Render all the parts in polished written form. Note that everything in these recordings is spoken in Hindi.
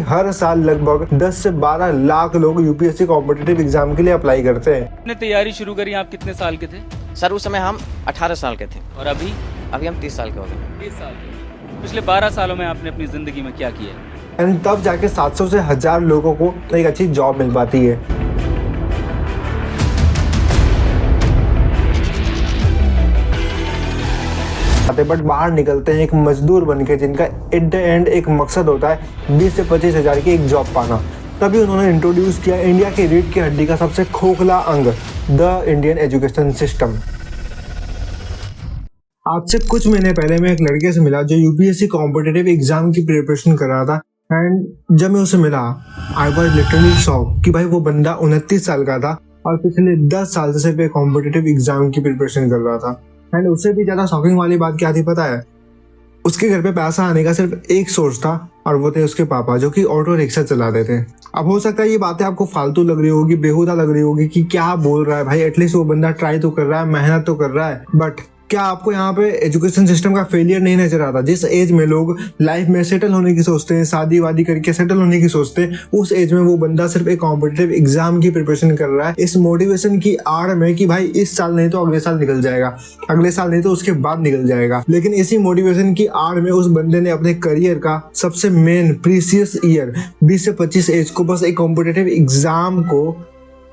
हर साल लगभग 10 से 12 लाख लोग यूपीएससी कॉम्पिटिटिव एग्जाम के लिए अप्लाई करते हैं। आपने तैयारी शुरू करी, आप कितने साल के थे? सर उस समय हम 18 साल के थे। और अभी हम 30 साल के हो गए। 30 साल के। पिछले 12 सालों में आपने अपनी ज़िंदगी में क्या किया? एंड तब जाके 700 से 1000 लोगों को एक अच्छी जॉब मिल पाती है। बट बाहर निकलते हैं एक मजदूर बनके, जिनका एट द एंड एक मकसद होता है 20 से 25 हज़ार की एक जॉब पाना। तभी उन्होंने इंट्रोड्यूस किया इंडिया की रीढ़ की हड्डी का सबसे खोखला अंग, द इंडियन एजुकेशन सिस्टम। आज से कुछ महीने पहले मैं एक लड़के से मिला जो यूपीएससी कॉम्पिटिटिव एग्जाम की प्रिपरेशन कर रहा था। एंड जब मैं उसे मिला, आई वाज लिटरली शॉक कि भाई वो बंदा 29 साल का था और पिछले 10 साल से सिर्फ एक कॉम्पिटिटिव एग्जाम की प्रिपरेशन कर रहा था। एंड उससे भी ज्यादा शॉकिंग वाली बात क्या थी पता है? उसके घर पे पैसा आने का सिर्फ एक सोर्स था और वो थे उसके पापा, जो कि ऑटो रिक्शा चलाते थे। अब हो सकता है ये बातें आपको फालतू लग रही होगी, बेहुदा लग रही होगी कि क्या बोल रहा है भाई, एटलीस्ट वो बंदा ट्राई तो कर रहा है, मेहनत तो कर रहा है। बट क्या आपको यहाँ पे एजुकेशन सिस्टम का फेलियर नहीं नजर आता? जिस एज में लोग लाइफ में सेटल होने की सोचते हैं, शादी वादी करके सेटल होने की सोचते हैं, उस एज में वो बंदा सिर्फ एक कॉम्पिटिटिव एग्जाम की प्रिपरेशन कर रहा है, इस मोटिवेशन की आड़ में कि भाई इस साल नहीं तो अगले साल निकल जाएगा, अगले साल नहीं तो उसके बाद निकल जाएगा। लेकिन इसी मोटिवेशन की आड़ में उस बंदे ने अपने करियर का सबसे मेन प्रीसियस ईयर 20 से 25 एज को बस एक कॉम्पिटिटिव एग्जाम को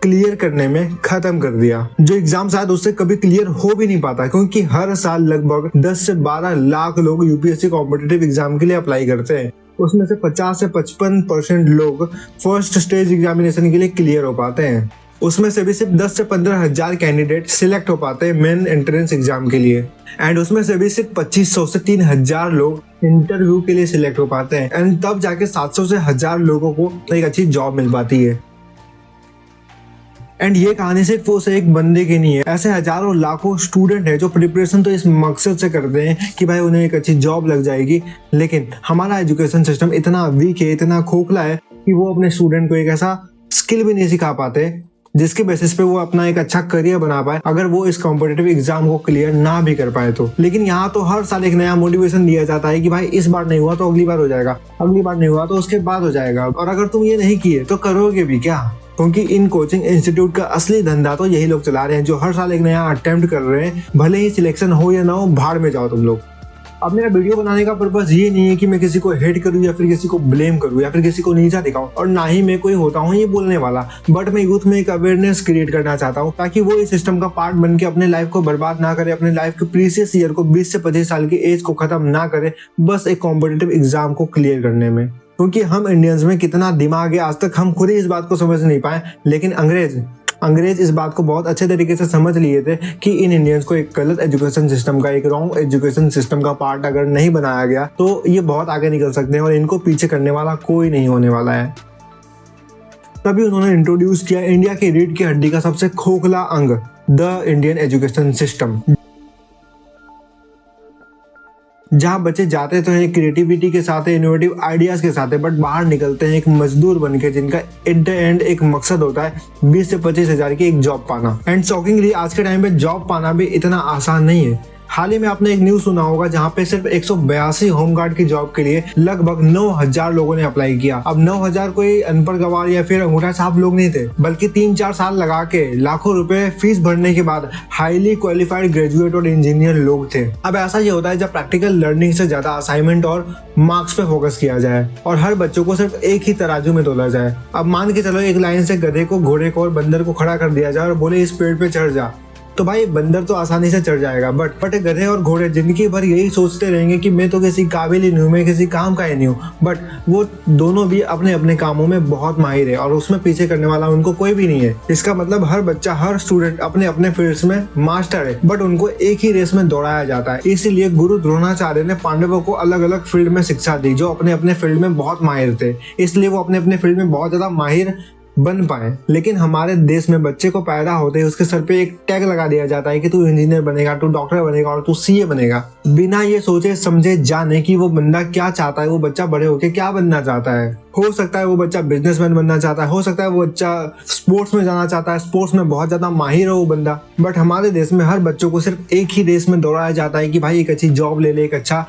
क्लियर करने में खत्म कर दिया, जो एग्जाम शायद उससे कभी क्लियर हो भी नहीं पाता, क्योंकि हर साल लगभग 10 से 12 लाख लोग यूपीएससी कॉम्पिटिटिव एग्जाम के लिए अप्लाई करते हैं। उसमें से 50 से 55% लोग फर्स्ट स्टेज एग्जामिनेशन के लिए क्लियर हो पाते हैं। उसमें से भी सिर्फ 10 से 15 हजार कैंडिडेट सिलेक्ट हो पाते हैं मेन एंट्रेंस एग्जाम के लिए। एंड उसमें से भी सिर्फ 2500 से 3000 लोग इंटरव्यू के लिए सिलेक्ट हो पाते हैं। एंड तब जाके 700 से 1000 लोगों को एक अच्छी जॉब मिल पाती है। एंड ये कहानी सिर्फ उस एक बंदे की नहीं है, ऐसे हजारों लाखों स्टूडेंट है जो प्रिपरेशन तो इस मकसद से करते हैं कि भाई उन्हें एक अच्छी जॉब लग जाएगी। लेकिन हमारा एजुकेशन सिस्टम इतना वीक है, इतना खोखला है कि वो अपने स्टूडेंट को एक ऐसा स्किल भी नहीं सिखा पाते जिसके बेसिस पे वो अपना एक अच्छा करियर बना पाए, अगर वो इस कॉम्पिटिटिव एग्जाम को क्लियर ना भी कर पाए तो। लेकिन यहाँ तो हर साल एक नया मोटिवेशन दिया जाता है कि भाई इस बार नहीं हुआ तो अगली बार हो जाएगा, अगली बार नहीं हुआ तो उसके बाद हो जाएगा, और अगर तुम ये नहीं किए तो करोगे भी क्या? क्योंकि इन कोचिंग इंस्टीट्यूट का असली धंधा तो यही लोग चला रहे हैं, जो हर साल एक नया अटेम्प्ट कर रहे हैं। भले ही सिलेक्शन हो या ना हो, भाड़ में जाओ तुम लोग। अब मेरा वीडियो बनाने का पर्पस ये नहीं है कि मैं किसी को हेट करूं या फिर किसी को ब्लेम करूं या फिर किसी को नीचा दिखाऊं, और ना ही मैं कोई होता हूं ये बोलने वाला। बट मैं यूथ में एक अवेयरनेस क्रिएट करना चाहता हूं ताकि वो इस सिस्टम का पार्ट बन के अपने लाइफ को बर्बाद ना करे, अपने लाइफ के प्रीसियस ईयर को 20 से 25 साल की एज को खत्म ना करे बस एक कॉम्पिटिटिव एग्जाम को क्लियर करने में। क्योंकि हम इंडियंस में कितना दिमाग है, आज तक हम खुद ही इस बात को समझ नहीं पाए। लेकिन अंग्रेज इस बात को बहुत अच्छे तरीके से समझ लिए थे कि इन इंडियंस को एक गलत एजुकेशन सिस्टम का, एक रॉन्ग एजुकेशन सिस्टम का पार्ट अगर नहीं बनाया गया तो ये बहुत आगे निकल सकते हैं और इनको पीछे करने वाला कोई नहीं होने वाला है। तभी उन्होंने इंट्रोड्यूस किया इंडिया की रीढ़ की हड्डी का सबसे खोखला अंग, द इंडियन एजुकेशन सिस्टम, जहाँ बच्चे जाते तो हैं क्रिएटिविटी के साथ, इनोवेटिव आइडियाज के साथ, बट बाहर निकलते हैं एक मजदूर बनके, जिनका एट द एंड एक मकसद होता है 20 से 25 हज़ार की एक जॉब पाना। एंड शॉकिंगली आज के टाइम पे जॉब पाना भी इतना आसान नहीं है। हाल ही में आपने एक न्यूज सुना होगा जहाँ पे सिर्फ 182 होमगार्ड की जॉब के लिए लगभग 9000 लोगों ने अप्लाई किया। अब 9000 कोई अनपढ़ गवार या फिर अंगूठा छाप लोग नहीं थे, बल्कि 3-4 साल लगा के लाखों रुपए फीस भरने के बाद हाईली क्वालिफाइड ग्रेजुएट और इंजीनियर लोग थे। अब ऐसा ये होता है जब प्रैक्टिकल लर्निंग से ज्यादा असाइनमेंट और मार्क्स पे फोकस किया जाए और हर बच्चों को सिर्फ एक ही तराजू में तोला जाए। अब मान के चलो एक लाइन से गधे को, घोड़े को और बंदर को खड़ा कर दिया जाए और बोले इस पेड़ पे चढ़ जा, तो भाई बंदर तो आसानी से चढ़ जाएगा। बट गधे और घोड़े जिंदगी भर यही सोचते रहेंगे कि मैं तो किसी काबिल ही नहीं हूँ, मैं किसी काम का ही नहीं हूँ। बट वो दोनों भी अपने अपने कामों में बहुत माहिर है और उसमें पीछे करने वाला उनको कोई भी नहीं है। इसका मतलब हर बच्चा, हर स्टूडेंट अपने अपने फील्ड्स में मास्टर है, बट उनको एक ही रेस में दौड़ाया जाता है। इसीलिए गुरु द्रोणाचार्य ने पांडवों को अलग अलग फील्ड में शिक्षा दी, जो अपने अपने फील्ड में बहुत माहिर थे, इसलिए वो अपने अपने फील्ड में बहुत ज्यादा माहिर बन पाए। लेकिन हमारे देश में बच्चे को पैदा होते ही उसके सर पे एक टैग लगा दिया जाता है कि तू इंजीनियर बनेगा, तू डॉक्टर बनेगा और तू सीए बनेगा, बिना ये सोचे समझे जाने कि वो बंदा क्या चाहता है, वो बच्चा बड़े होके क्या बनना चाहता है। हो सकता है वो बच्चा बिजनेसमैन बनना चाहता है, हो सकता है वो बच्चा स्पोर्ट्स में जाना चाहता है, स्पोर्ट्स में बहुत ज्यादा माहिर है वो बंदा। बट हमारे देश में हर बच्चों को सिर्फ एक ही रेस में दौड़ाया जाता है कि भाई एक अच्छी जॉब ले ले, एक अच्छा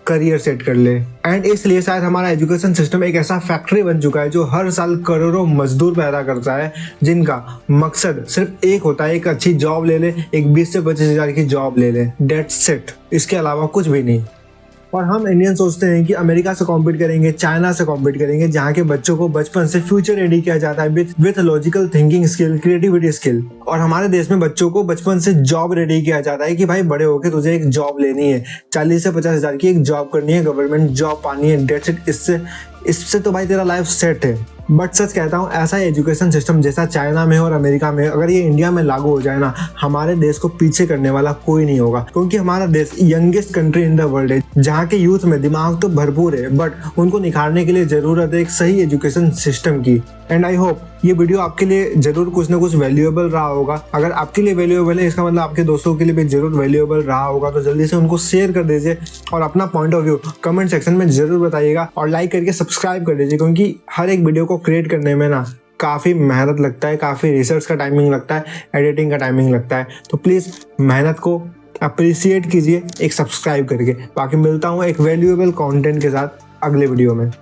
करियर सेट कर ले। एंड इसलिए शायद हमारा एजुकेशन सिस्टम एक ऐसा फैक्ट्री बन चुका है जो हर साल करोड़ों मजदूर पैदा करता है, जिनका मकसद सिर्फ एक होता है, एक अच्छी जॉब ले ले, एक 20 से 25 हजार की जॉब ले ले, डेट्स इट, इसके अलावा कुछ भी नहीं। और हम इंडियन सोचते हैं कि अमेरिका से कॉम्पीट करेंगे, चाइना से कॉम्पीट करेंगे, जहाँ के बच्चों को बचपन से फ्यूचर रेडी किया जाता है with logical thinking skill, creativity skill. और हमारे देश में बच्चों को बचपन से जॉब रेडी किया जाता है कि भाई बड़े होके तुझे एक जॉब लेनी है, 40 से 50 हजार की एक जॉब करनी है, गवर्नमेंट जॉब पानी है, डेट्स इट। इससे तो भाई तेरा लाइफ सेट है। बट सच कहता हूँ, ऐसा एजुकेशन सिस्टम जैसा चाइना में और अमेरिका में अगर ये इंडिया में लागू हो जाए ना, हमारे देश को पीछे करने वाला कोई नहीं होगा। क्योंकि हमारा देश youngest country in the world है, जहाँ के यूथ में दिमाग तो भरपूर है, बट उनको निखारने के लिए जरूरत है एक सही एजुकेशन सिस्टम की। एंड आई होप ये वीडियो आपके लिए जरूर कुछ ना कुछ वैल्यूएबल रहा होगा। अगर आपके लिए वैल्यूएबल है, इसका मतलब आपके दोस्तों के लिए भी जरूर वैल्यूएबल रहा होगा। तो जल्दी से उनको शेयर कर दीजिए और अपना point of view comment section में जरूर बताइएगा, और लाइक करके सब्सक्राइब कर दीजिए, क्योंकि हर एक वीडियो को क्रिएट करने में ना काफ़ी मेहनत लगता है, काफ़ी रिसर्च का टाइमिंग लगता है, एडिटिंग का टाइमिंग लगता है। तो प्लीज़ मेहनत को अप्रिशिएट कीजिए एक सब्सक्राइब करके। बाकी मिलता हूँ एक वैल्यूएबल कंटेंट के साथ अगले वीडियो में।